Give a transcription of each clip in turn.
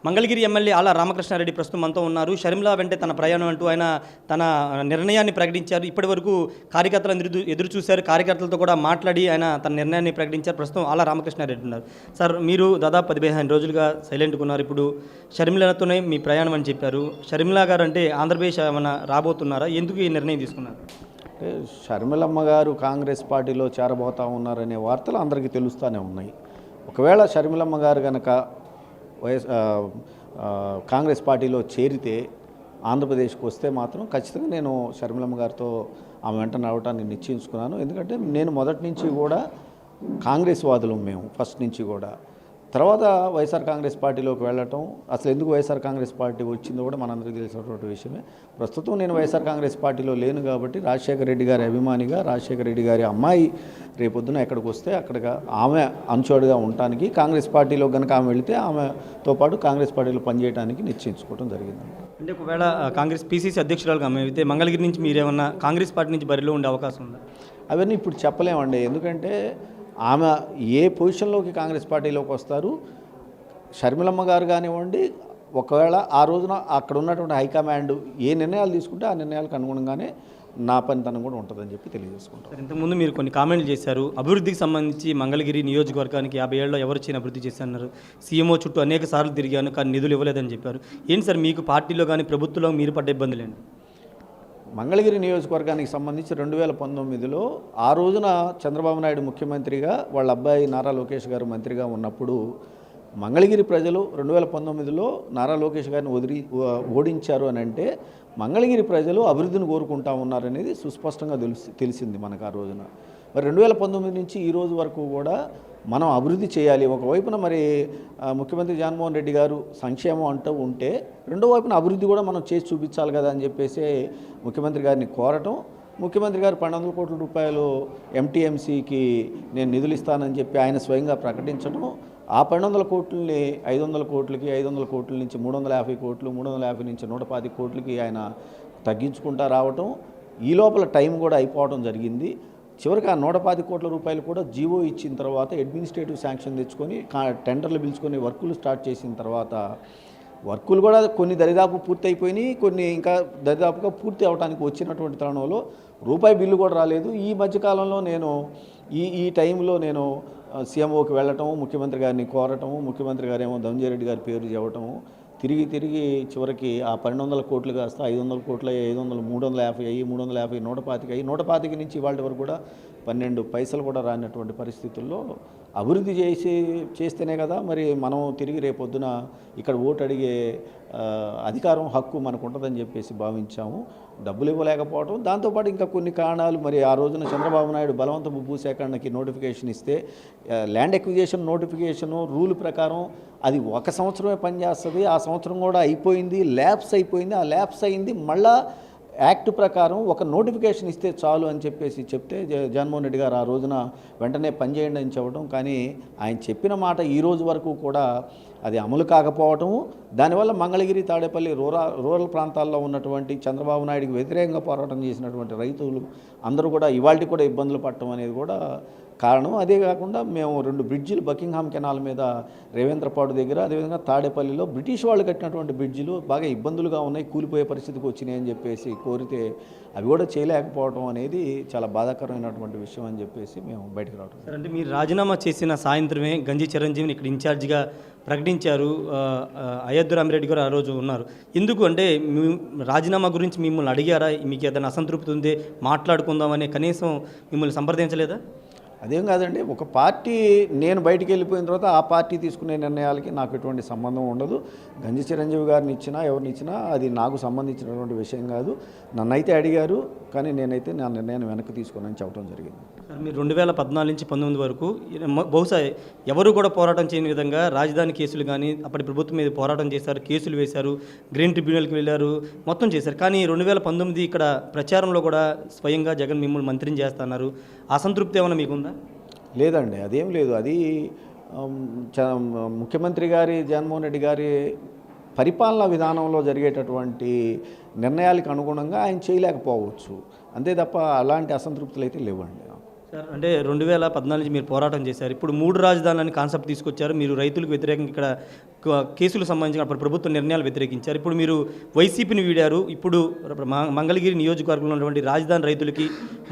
Mangalagiri MLA Alla Ramakrishna Reddy ప్రస్తుతం మనతో ఉన్నారు. షర్మిల వెంటే తన ప్రయాణం అంటూ ఆయన తన నిర్ణయాన్ని ప్రకటించారు. ఇప్పటివరకు కార్యకర్తలు ఎదురు చూశారు. కార్యకర్తలతో కూడా మాట్లాడి ఆయన తన నిర్ణయాన్ని ప్రకటించారు. ప్రస్తుతం ఆళ్ల రామకృష్ణారెడ్డి ఉన్నారు. సార్, మీరు దాదాపు 15 రోజులుగా సైలెంట్గా ఉన్నారు. ఇప్పుడు షర్మిలతోనే మీ ప్రయాణం అని చెప్పారు. షర్మిల గారు అంటే ఆంధ్రప్రదేశ్ ఏమైనా రాబోతున్నారా? ఎందుకు ఈ నిర్ణయం తీసుకున్నారు? అంటే షర్మిలమ్మ గారు కాంగ్రెస్ పార్టీలో చేరబోతా ఉన్నారనే వార్తలు అందరికీ తెలుస్తూనే ఉన్నాయి. ఒకవేళ షర్మిలమ్మ గారు కనుక కాంగ్రెస్ పార్టీలో చేరితే ఆంధ్రప్రదేశ్కి వస్తే మాత్రం ఖచ్చితంగా నేను షర్మిలమ్మ గారితో ఆమె వెంట నడవటాన్ని నిశ్చయించుకున్నాను. ఎందుకంటే నేను మొదటి నుంచి కూడా కాంగ్రెస్ వాదులు మేము ఫస్ట్ నుంచి కూడా. తర్వాత వైఎస్ఆర్ కాంగ్రెస్ పార్టీలోకి వెళ్ళటం, అసలు ఎందుకు వైఎస్ఆర్ కాంగ్రెస్ పార్టీ వచ్చిందో కూడా మనందరికీ తెలిసినటువంటి విషయమే. ప్రస్తుతం నేను వైఎస్ఆర్ కాంగ్రెస్ పార్టీలో లేను కాబట్టి రాజశేఖర రెడ్డి గారి అభిమానిగా, రాజశేఖర రెడ్డి గారి అమ్మాయి రేపొద్దున ఎక్కడికి వస్తే అక్కడికి ఆమె అనుచరుడుగా ఉండటానికి, కాంగ్రెస్ పార్టీలో కనుక ఆమె వెళితే ఆమెతో పాటు కాంగ్రెస్ పార్టీలో పనిచేయడానికి నిశ్చయించుకోవడం జరిగింది. అంటే ఒకవేళ కాంగ్రెస్ పీసీసీ అధ్యక్షురాలుగా ఆమె అయితే మంగళగిరి నుంచి మీరేమన్నా కాంగ్రెస్ పార్టీ నుంచి బరిలో ఉండే అవకాశం ఉందా? అవన్నీ ఇప్పుడు చెప్పలేమండి. ఎందుకంటే ఆమె ఏ పొజిషన్లోకి కాంగ్రెస్ పార్టీలోకి వస్తారు, షర్మిలమ్మ గారు కానివ్వండి, ఒకవేళ ఆ రోజున అక్కడ ఉన్నటువంటి హైకమాండ్ ఏ నిర్ణయాలు తీసుకుంటే ఆ నిర్ణయాలకు అనుగుణంగానే నా పనితనం కూడా ఉంటుందని చెప్పి తెలియజేసుకుంటారు. ఇంతకుముందు మీరు కొన్ని కామెంట్లు చేశారు. అభివృద్ధికి సంబంధించి మంగళగిరి నియోజకవర్గానికి 50 ఏళ్ళలో ఎవరు చేయని అభివృద్ధి చేశారన్నారు. సీఎంఓ చుట్టూ అనేక సార్లు తిరిగాను కానీ నిధులు ఇవ్వలేదని చెప్పారు. ఏంటి సార్ మీకు పార్టీలో కానీ ప్రభుత్వంలో మీరు పడ్డ ఇబ్బందులేండి? మంగళగిరి నియోజకవర్గానికి సంబంధించి 2019లో ఆ రోజున చంద్రబాబు నాయుడు ముఖ్యమంత్రిగా, వాళ్ళ అబ్బాయి నారా లోకేష్ గారు మంత్రిగా ఉన్నప్పుడు మంగళగిరి ప్రజలు 2019లో నారా లోకేష్ గారిని ఓడించారు అని అంటే మంగళగిరి ప్రజలు అభివృద్ధిని కోరుకుంటా ఉన్నారనేది సుస్పష్టంగా తెలిసింది మనకు ఆ రోజున. మరి 2019 నుంచి ఈ రోజు వరకు కూడా మనం అభివృద్ధి చేయాలి. ఒకవైపున మరి ముఖ్యమంత్రి జగన్మోహన్ రెడ్డి గారు సంక్షేమం అంటూ ఉంటే రెండో వైపున అభివృద్ధి కూడా మనం చేసి చూపించాలి కదా అని చెప్పేసి ముఖ్యమంత్రి గారిని కోరటం, ముఖ్యమంత్రి గారు 1200 కోట్ల రూపాయలు ఎంటీఎంసీకి నేను నిధులు ఇస్తానని చెప్పి ఆయన స్వయంగా ప్రకటించడం, ఆ 1200 కోట్లని 500 కోట్లకి, 500 కోట్ల నుంచి 350 కోట్లు, 350 నుంచి 110 కోట్లకి ఆయన తగ్గించుకుంటా రావటం, ఈ లోపల టైం కూడా అయిపోవడం జరిగింది. చివరికి ఆ 110 కోట్ల రూపాయలు కూడా జీవో ఇచ్చిన తర్వాత అడ్మినిస్ట్రేటివ్ శాంక్షన్ తెచ్చుకొని టెండర్లు పిలుచుకొని వర్కులు స్టార్ట్ చేసిన తర్వాత వర్కులు కూడా కొన్ని దరిదాపు పూర్తి అయిపోయినాయి, కొన్ని ఇంకా దరిదాపుగా పూర్తి అవడానికి వచ్చినటువంటి తరుణంలో రూపాయి బిల్లు కూడా రాలేదు. ఈ మధ్యకాలంలో నేను ఈ టైంలో నేను సీఎంఓకి వెళ్ళటము, ముఖ్యమంత్రి గారిని కోరటము, ముఖ్యమంత్రి గారేమో ధనంజయ గారి పేరు చెప్పటము, తిరిగి చివరికి ఆ 1200 కోట్లు కాస్త 500 కోట్లు అయ్యి, 500, 350 అయ్యి, 350, 125 అయ్యి, 125 నుంచి ఇవాళ వరకు కూడా 12 పైసలు కూడా రానటువంటి పరిస్థితుల్లో అభివృద్ధి చేస్తేనే కదా మరి మనం తిరిగి రేపొద్దున ఇక్కడ ఓటు అడిగే అధికారం, హక్కు మనకు ఉంటుందని చెప్పేసి భావించాము. డబ్బులు ఇవ్వలేకపోవడం, దాంతోపాటు ఇంకా కొన్ని కారణాలు. మరి ఆ రోజున చంద్రబాబు నాయుడు బలవంతపు భూసేకరణకి నోటిఫికేషన్ ఇస్తే ల్యాండ్ ఎక్విజిషన్ నోటిఫికేషను రూల్ ప్రకారం అది 1 సంవత్సరమే పనిచేస్తుంది. ఆ సంవత్సరం కూడా అయిపోయింది, ల్యాప్స్ అయిపోయింది. ఆ ల్యాప్స్ అయింది మళ్ళా యాక్ట్ ప్రకారం ఒక నోటిఫికేషన్ ఇస్తే చాలు అని చెప్పేసి చెప్తే జగన్మోహన్ రెడ్డి గారు ఆ రోజున వెంటనే పనిచేయండి అని చెప్పడం, కానీ ఆయన చెప్పిన మాట ఈ రోజు వరకు కూడా అది అమలు కాకపోవటము, దానివల్ల మంగళగిరి, తాడేపల్లి రూరల్ ప్రాంతాల్లో ఉన్నటువంటి చంద్రబాబు నాయుడికి వ్యతిరేకంగా పోరాటం చేసినటువంటి రైతులు అందరూ కూడా ఇవాళకి కూడా ఇబ్బందులు పడటం అనేది కూడా కారణం. అదే కాకుండా మేము 2 బ్రిడ్జిలు బకింగ్హామ్ కెనాల్ మీద రేవేంద్రపాడు దగ్గర, అదేవిధంగా తాడేపల్లిలో బ్రిటిష్ వాళ్ళు కట్టినటువంటి బ్రిడ్జిలు బాగా ఇబ్బందులుగా ఉన్నాయి, కూలిపోయే పరిస్థితికి వచ్చినాయి అని చెప్పేసి కోరితే అవి కూడా చేయలేకపోవడం అనేది చాలా బాధాకరమైనటువంటి విషయం అని చెప్పేసి మేము బయటకు రావడం. సార్, అంటే మీరు రాజీనామా చేసిన సాయంత్రమే గంజి చిరంజీవిని ఇక్కడ ఇన్ఛార్జిగా ప్రకటించారు. అయోధ్య రామిరెడ్డి గారు ఆ రోజు ఉన్నారు. ఎందుకు అంటే రాజీనామా గురించి మిమ్మల్ని అడిగారా? మీకు ఏదైనా అసంతృప్తి ఉందే మాట్లాడుకుందామని కనీసం మిమ్మల్ని సంప్రదించలేదా? అదేం కాదండి, ఒక పార్టీ నేను బయటికి వెళ్ళిపోయిన తర్వాత ఆ పార్టీ తీసుకునే నిర్ణయాలకి నాకు ఎటువంటి సంబంధం ఉండదు. గంజి చిరంజీవి గారిని ఇచ్చినా ఎవరిని ఇచ్చినా అది నాకు సంబంధించినటువంటి విషయం కాదు. నన్నైతే అడిగారు, కానీ నేనైతే నా నిర్ణయాన్ని వెనక్కి తీసుకున్నానని చెప్పడం జరిగింది. మీరు 2014 నుంచి 19 వరకు బహుశా ఎవరు కూడా పోరాటం చేయని విధంగా రాజధాని కేసులు కానీ అప్పటి ప్రభుత్వం మీద పోరాటం చేశారు, కేసులు వేశారు, గ్రీన్ ట్రిబ్యునల్కి వెళ్ళారు, మొత్తం చేశారు. కానీ 2019 ఇక్కడ ప్రచారంలో కూడా స్వయంగా జగన్ మిమ్మల్ని మంత్రిని చేస్తున్నారు. అసంతృప్తి ఏమైనా మీకుందా? లేదండి, అదేం లేదు. అది ముఖ్యమంత్రి గారి జగన్మోహన్ రెడ్డి గారి పరిపాలనా విధానంలో జరిగేటటువంటి నిర్ణయాలకు అనుగుణంగా ఆయన చేయలేకపోవచ్చు, అంతే తప్ప అలాంటి అసంతృప్తులు అయితే లేవండి. సార్ అంటే 2014 నుంచి మీరు పోరాటం చేశారు. ఇప్పుడు 3 రాజధానులని కాన్సెప్ట్ తీసుకొచ్చారు. మీరు రైతులకు వ్యతిరేకంగా ఇక్కడ కేసులకు సంబంధించిన అప్పుడు ప్రభుత్వ నిర్ణయాలు వ్యతిరేకించారు. ఇప్పుడు మీరు వైసీపీని వీడారు. ఇప్పుడు మంగళగిరి నియోజకవర్గంలో ఉన్నటువంటి రాజధాని రైతులకి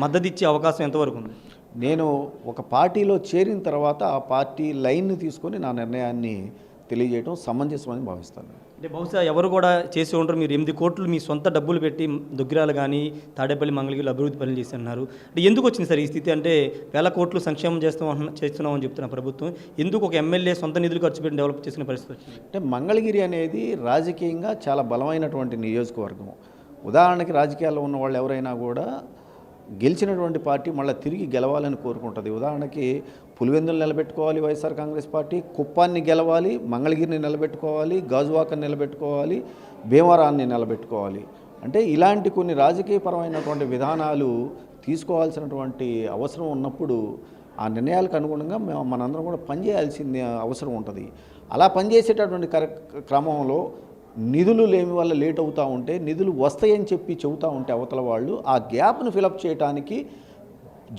మద్దతు ఇచ్చే అవకాశం ఎంతవరకు ఉంది? నేను ఒక పార్టీలో చేరిన తర్వాత ఆ పార్టీ లైన్ని తీసుకొని నా నిర్ణయాన్ని తెలియజేయడం సమంజసమని భావిస్తాను. అంటే బహుశా ఎవరు కూడా చేసి ఉంటారు. మీరు 8 కోట్లు మీ సొంత డబ్బులు పెట్టి దుగ్గిరాలు కానీ తాడేపల్లి మంగళగిరిలో అభివృద్ధి పనులు చేసి అన్నారు. అంటే ఎందుకు వచ్చింది సార్ ఈ స్థితి? అంటే వేల కోట్లు సంక్షేమం చేస్తున్నామని చెప్తున్న ప్రభుత్వం ఎందుకు ఒక ఎమ్మెల్యే సొంత నిధులు ఖర్చు పెట్టి డెవలప్ చేసిన పరిస్థితి వచ్చింది? అంటే మంగళగిరి అనేది రాజకీయంగా చాలా బలమైనటువంటి నియోజకవర్గం. ఉదాహరణకి రాజకీయాల్లో ఉన్న వాళ్ళు ఎవరైనా కూడా గెలిచినటువంటి పార్టీ మళ్ళీ తిరిగి గెలవాలని కోరుకుంటుంది. ఉదాహరణకి పులివెందులు నిలబెట్టుకోవాలి వైఎస్ఆర్ కాంగ్రెస్ పార్టీ, కుప్పాన్ని గెలవాలి, మంగళగిరిని నిలబెట్టుకోవాలి, గాజువాకని నిలబెట్టుకోవాలి, భీమవరాన్ని నిలబెట్టుకోవాలి. అంటే ఇలాంటి కొన్ని రాజకీయపరమైనటువంటి విధానాలు తీసుకోవాల్సినటువంటి అవసరం ఉన్నప్పుడు ఆ నిర్ణయాలకు అనుగుణంగా మనందరం కూడా పనిచేయాల్సింది అవసరం ఉంటుంది. అలా పనిచేసేటటువంటి క్రమంలో నిధులు లేని వల్ల లేట్ అవుతూ ఉంటే, నిధులు వస్తాయని చెప్పి చెబుతూ ఉంటే అవతల వాళ్ళు ఆ గ్యాప్ను ఫిలప్ చేయడానికి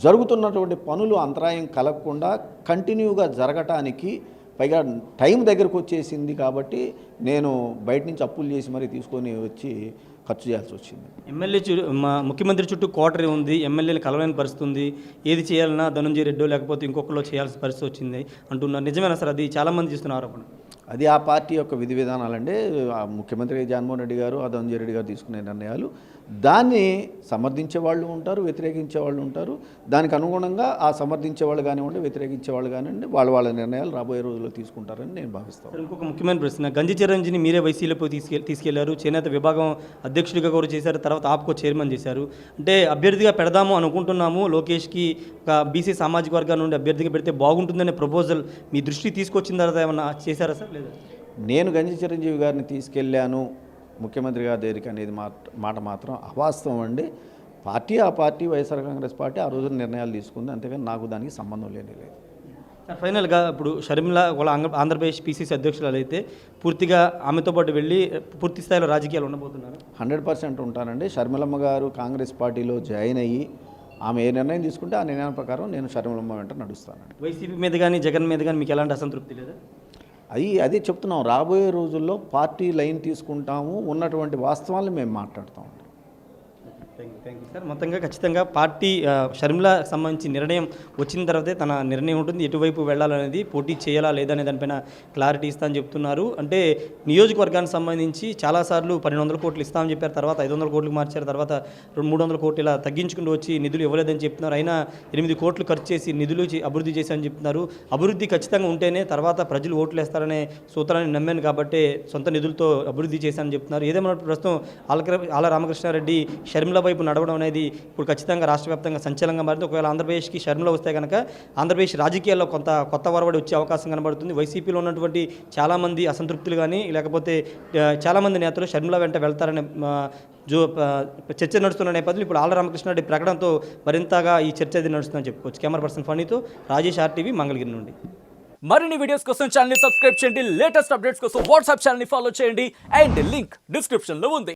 జరుగుతున్నటువంటి పనులు అంతరాయం కలగకుండా కంటిన్యూగా జరగటానికి, పైగా టైం దగ్గరకు వచ్చేసింది కాబట్టి నేను బయట నుంచి అప్పులు చేసి మరీ తీసుకొని వచ్చి ఖర్చు చేయాల్సి వచ్చింది. ఎమ్మెల్యే ముఖ్యమంత్రి చుట్టూ కోటరీ ఉంది, ఎమ్మెల్యేని కలవలేని పరిస్థితి ఉంది, ఏది చేయాలన్నా ధనంజయ రెడ్డో లేకపోతే ఇంకొకరిలో చేయాల్సిన పరిస్థితి వచ్చింది అంటున్నారు. నిజమేనా సార్? అది చాలామంది చేస్తున్న ఆరోపణ. అది ఆ పార్టీ యొక్క విధి విధానాలంటే ముఖ్యమంత్రి జగన్మోహన్ రెడ్డి గారు, ధనంజయ రెడ్డి గారు తీసుకునే నిర్ణయాలు. దాన్ని సమర్థించే వాళ్ళు ఉంటారు, వ్యతిరేకించే వాళ్ళు ఉంటారు. దానికి అనుగుణంగా ఆ సమర్థించే వాళ్ళు కానివ్వండి, వ్యతిరేకించే వాళ్ళు కానివ్వండి, వాళ్ళ నిర్ణయాలు రాబోయే రోజుల్లో తీసుకుంటారని నేను భావిస్తాను. ఇంకొక ముఖ్యమైన ప్రశ్న, గంజి చిరంజీని మీరే వైసీపీలో తీసుకెళ్లారు, చేనేత విభాగం అధ్యక్షుడిగా కూడా చేశారు, తర్వాత ఆప్కో చైర్మన్ చేశారు. అంటే అభ్యర్థిగా పెడదాము అనుకుంటున్నాము, లోకేష్కి ఒక బీసీ సామాజిక వర్గాల నుండి అభ్యర్థిగా పెడితే బాగుంటుందనే ప్రపోజల్ మీ దృష్టికి తీసుకొచ్చిన తర్వాత ఏమన్నా చేశారా సార్? లేదా? నేను గంజి చిరంజీవి గారిని తీసుకెళ్ళాను ముఖ్యమంత్రి గారి దగ్గరికి అనేది మాట మాత్రం అవాస్తవం అండి. ఆ పార్టీ వైఎస్ఆర్ కాంగ్రెస్ పార్టీ ఆ రోజున నిర్ణయాలు తీసుకుంది, అంతేగాని నాకు దానికి సంబంధం లేదు. సార్ ఫైనల్గా ఇప్పుడు షర్మిల వాళ్ళ ఆంధ్రప్రదేశ్ పీసీసీ అధ్యక్షురాలు అయితే పూర్తిగా ఆమెతో పాటు వెళ్ళి పూర్తి స్థాయిలో రాజకీయాలు ఉండబోతున్నారు? 100% ఉంటానండి. షర్మిలమ్మ గారు కాంగ్రెస్ పార్టీలో జాయిన్ అయ్యి ఆమె ఏ నిర్ణయం తీసుకుంటే ఆ నిర్ణయం ప్రకారం నేను షర్మిలమ్మ వెంట నడుస్తానండి. వైసీపీ మీద కానీ జగన్ మీద కానీ మీకు ఎలాంటి అసంతృప్తి లేదా? అదే చెప్తున్నాం, రాబోయే రోజుల్లో పార్టీ లైన్ తీసుకుంటాము, ఉన్నటువంటి వాస్తవాలను మేము మాట్లాడుతాము. Thank you sir. మొత్తంగా ఖచ్చితంగా పార్టీ షర్మిల సంబంధించి నిర్ణయం వచ్చిన తర్వాతే తన నిర్ణయం ఉంటుంది, ఎటువైపు వెళ్ళాలనేది, పోటీ చేయాలా లేదా అనే దానిపైన క్లారిటీ ఇస్తా అని చెప్తున్నారు. అంటే నియోజకవర్గానికి సంబంధించి చాలాసార్లు 1200 కోట్లు ఇస్తామని చెప్పారు, తర్వాత 500 కోట్లకు మార్చారు, తర్వాత 300 కోట్లు ఇలా తగ్గించుకుంటూ వచ్చి నిధులు ఇవ్వలేదని చెప్తున్నారు. అయినా 8 కోట్లు ఖర్చు చేసి నిధులు అభివృద్ధి చేశారని చెప్తున్నారు. అభివృద్ధి ఖచ్చితంగా ఉంటేనే తర్వాత ప్రజలు ఓట్లు వేస్తారనే సూత్రాన్ని నమ్మాను కాబట్టి సొంత నిధులతో అభివృద్ధి చేశారని చెప్తున్నారు. ఏదేమన్నా ప్రస్తుతం ఆల రామకృష్ణారెడ్డి షర్మిల వైపు నడవడం అనేది ఇప్పుడు ఖచ్చితంగా రాష్ట్ర వ్యాప్తంగా సంచలనంగా మారింది. ఒకవేళ ఆంధ్రప్రదేశ్కి షర్మిల వస్తే కనుక ఆంధ్రప్రదేశ్ రాజకీయాల్లో కొత్త వరవడి వచ్చే అవకాశం కనబడుతుంది. వైసీపీలో ఉన్నటువంటి చాలామంది అసంతృప్తులు కానీ లేకపోతే చాలామంది నేతలు షర్మిల వెంట వెళ్తారనే చర్చ నడుస్తున్న నేపథ్యంలో ఇప్పుడు ఆల రామకృష్ణారెడ్డి ప్రకటనతో మరింతగా ఈ చర్చ అది నడుస్తుందని చెప్పుకోవచ్చు. కెమెరా పర్సన్ ఫణితో రాజేష్, RTV, మంగళగిరి నుండి. మరిన్ని వీడియోస్ కోసం ఛానల్ ని సబ్స్క్రైబ్ చేయండి, లేటెస్ట్ అప్డేట్స్ కోసం వాట్సాప్ ఛానల్ ని ఫాలో చేయండి అండ్ లింక్ డిస్క్రిప్షన్ లో ఉంది.